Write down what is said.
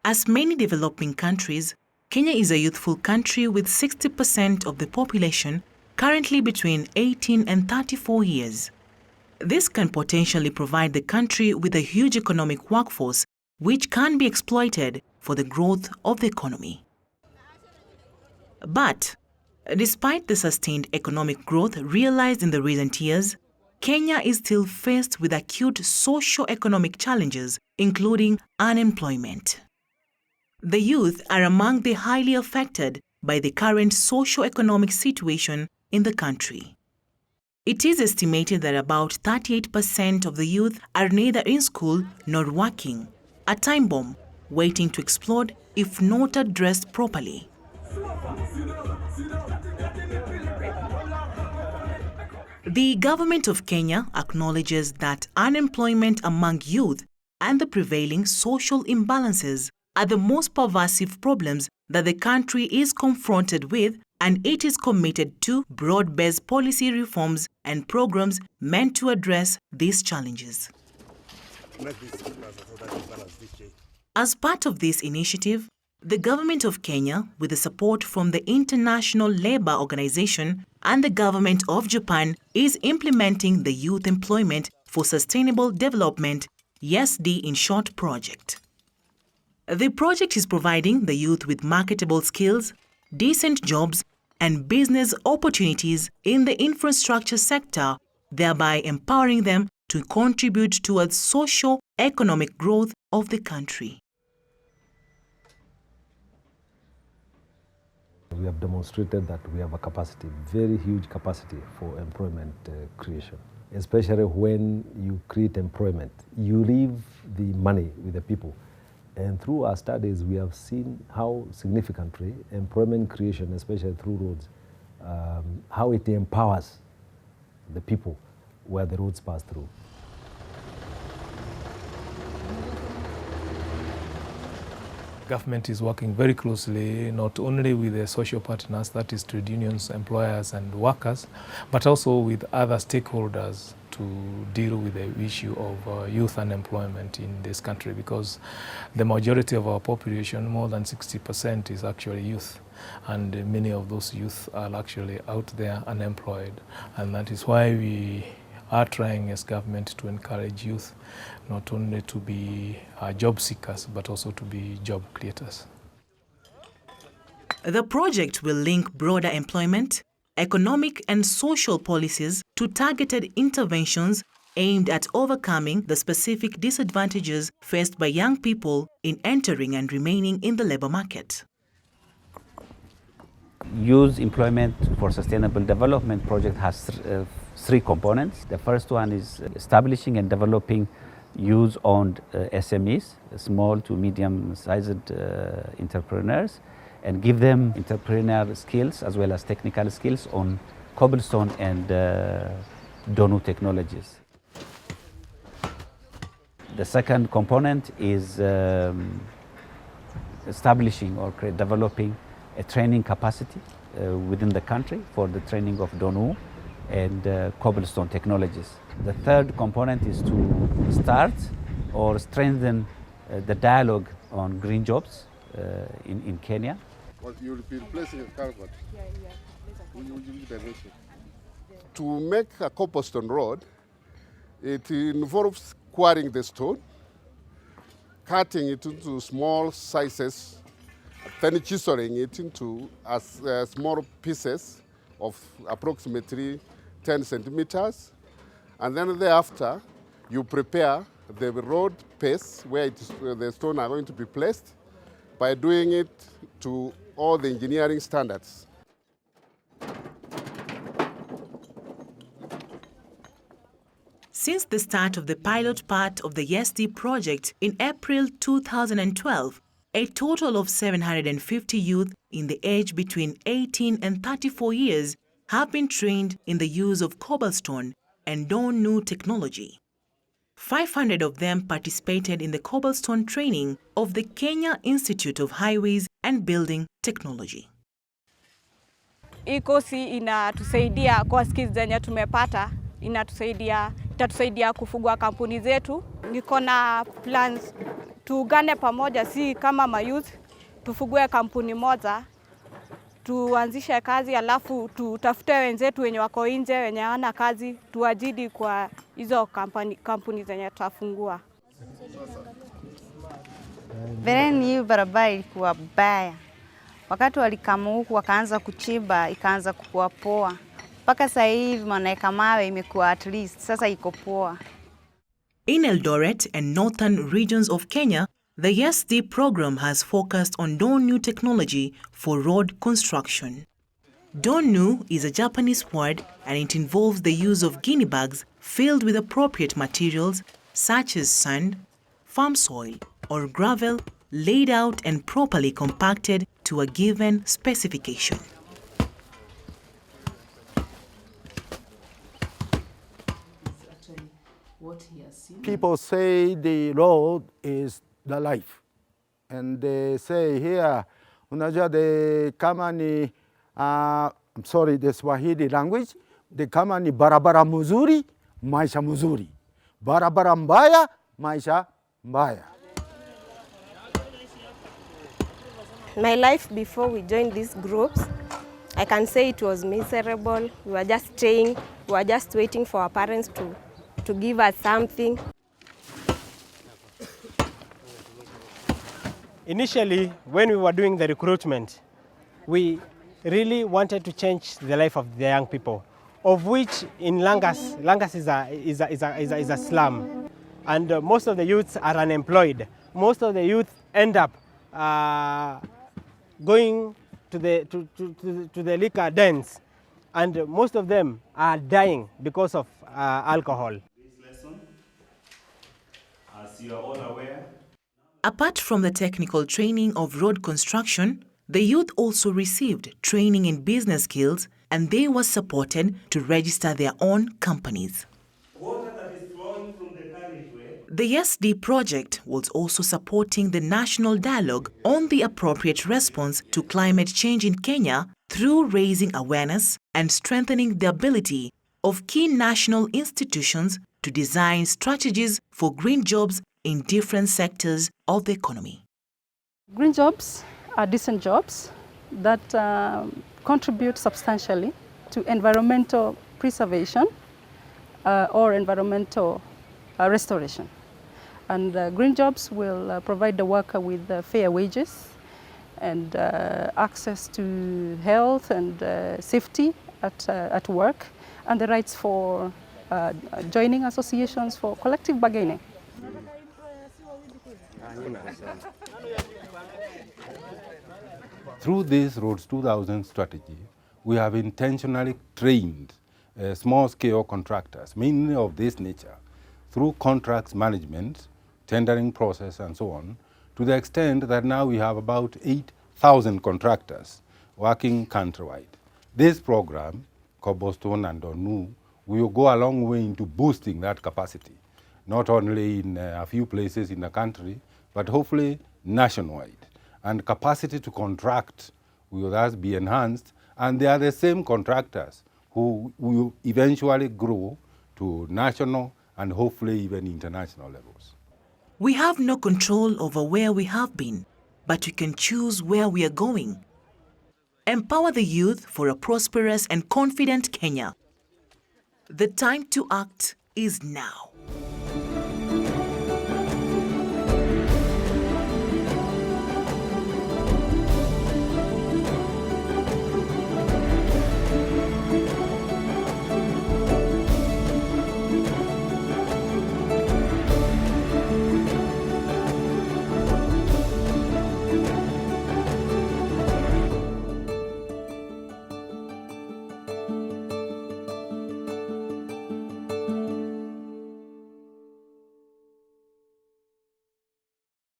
As many developing countries, Kenya is a youthful country with 60% of the population currently between 18 and 34 years. This can potentially provide the country with a huge economic workforce which can be exploited for the growth of the economy. But, despite the sustained economic growth realized in the recent years, Kenya is still faced with acute socio-economic challenges, including unemployment. The youth are among the highly affected by the current socio-economic situation in the country. It is estimated that about 38% of the youth are neither in school nor working, a time bomb waiting to explode if not addressed properly. The government of Kenya acknowledges that unemployment among youth and the prevailing social imbalances are the most pervasive problems that the country is confronted with, and it is committed to broad-based policy reforms and programs meant to address these challenges. As part of this initiative, the government of Kenya, with the support from the International Labour Organization and the government of Japan, is implementing the Youth Employment for Sustainable Development (YESD in short) project. The project is providing the youth with marketable skills, decent jobs, and business opportunities in the infrastructure sector, thereby empowering them to contribute towards socio-economic growth of the country. We have demonstrated that we have a capacity, very huge capacity for employment creation. Especially when you create employment, you leave the money with the people. And through our studies, we have seen how significantly employment creation, especially through roads, how it empowers the people where the roads pass through. Government is working very closely, not only with the social partners, that is trade unions, employers and workers, but also with other stakeholders to deal with the issue of youth unemployment in this country, because the majority of our population, more than 60%, is actually youth, and many of those youth are actually out there unemployed, and that is why we are trying as government to encourage youth not only to be job seekers but also to be job creators. The project will link broader employment, economic and social policies to targeted interventions aimed at overcoming the specific disadvantages faced by young people in entering and remaining in the labor market. Youth Employment for Sustainable Development project has three components. The first one is establishing and developing youth-owned SMEs, small to medium-sized entrepreneurs, and give them entrepreneurial skills as well as technical skills on cobblestone and Donu technologies. The second component is establishing or developing a training capacity within the country for the training of Donu and cobblestone technologies. The third component is to start or strengthen the dialogue on green jobs in Kenya. Well, you will be replacing a culvert. Will you give dimension? To make a cobblestone road, it involves quarrying the stone, cutting it into small sizes, then chiseling it into small pieces of approximately 10 centimeters. And then thereafter, you prepare the road base where the stone are going to be placed by doing it to all the engineering standards. Since the start of the pilot part of the YESD project in April 2012, a total of 750 youth in the age between 18 and 34 years have been trained in the use of cobblestone and Donu technology. 500 of them participated in the cobblestone training of the Kenya Institute of Highways and Building Technology. Hii kosi inatusaidia kwa skills zenye tumepata, itatusaidia kufungua kampuni zetu. Niko na plans tuungane pamoja, si kama mayouth, tufugue kampuni moja, tuanzishe kazi, alafu tutafute wenzetu wenye wako nje wenye hawana kazi, tuajidi kwa hizo kampuni zenye tutafungua. Mbeleni hii barabara ilikuwa baya. Wakati walikama huku wakaanza kuchimba, ikaanza kukua poa. Mpaka sasa hivi wanaeka mawe imekuwa at least, sasa iko poa. In Eldoret and northern regions of Kenya, the YesD program has focused on Donu technology for road construction. Donu is a Japanese word and it involves the use of guinea bags filled with appropriate materials such as sand, farm soil, or gravel laid out and properly compacted to a given specification. People say the road is the life. And they say here, unajua kama ni, I'm sorry, the Swahili language, kama ni barabara mzuri, maisha mzuri. Barabara mbaya, maisha mbaya. My life before we joined these groups, I can say it was miserable. We were just staying, we were just waiting for our parents to give us something. Initially, when we were doing the recruitment, we really wanted to change the life of the young people, of which in Langas is a slum, and most of the youths are unemployed. Most of the youth end up going to the liquor dens, and most of them are dying because of alcohol. As you are all aware, apart from the technical training of road construction, the youth also received training in business skills and they were supported to register their own companies. water that is flowing from the carriageway. The YesD project was also supporting the national dialogue on the appropriate response to climate change in Kenya through raising awareness and strengthening the ability of key national institutions to design strategies for green jobs in different sectors of the economy. Green jobs are decent jobs that contribute substantially to environmental preservation or environmental restoration. And green jobs will provide the worker with fair wages and access to health and safety at work, and the rights for joining associations for collective bargaining. Through this Roads 2000 strategy, we have intentionally trained small-scale contractors, mainly of this nature, through contracts management, tendering process, and so on, to the extent that now we have about 8,000 contractors working countrywide. This program, Cobblestone and Donu, will go a long way into boosting that capacity, not only in a few places in the country, but hopefully nationwide. And capacity to contract will thus be enhanced, and they are the same contractors who will eventually grow to national and hopefully even international levels. We have no control over where we have been, but we can choose where we are going. Empower the youth for a prosperous and confident Kenya. The time to act is now.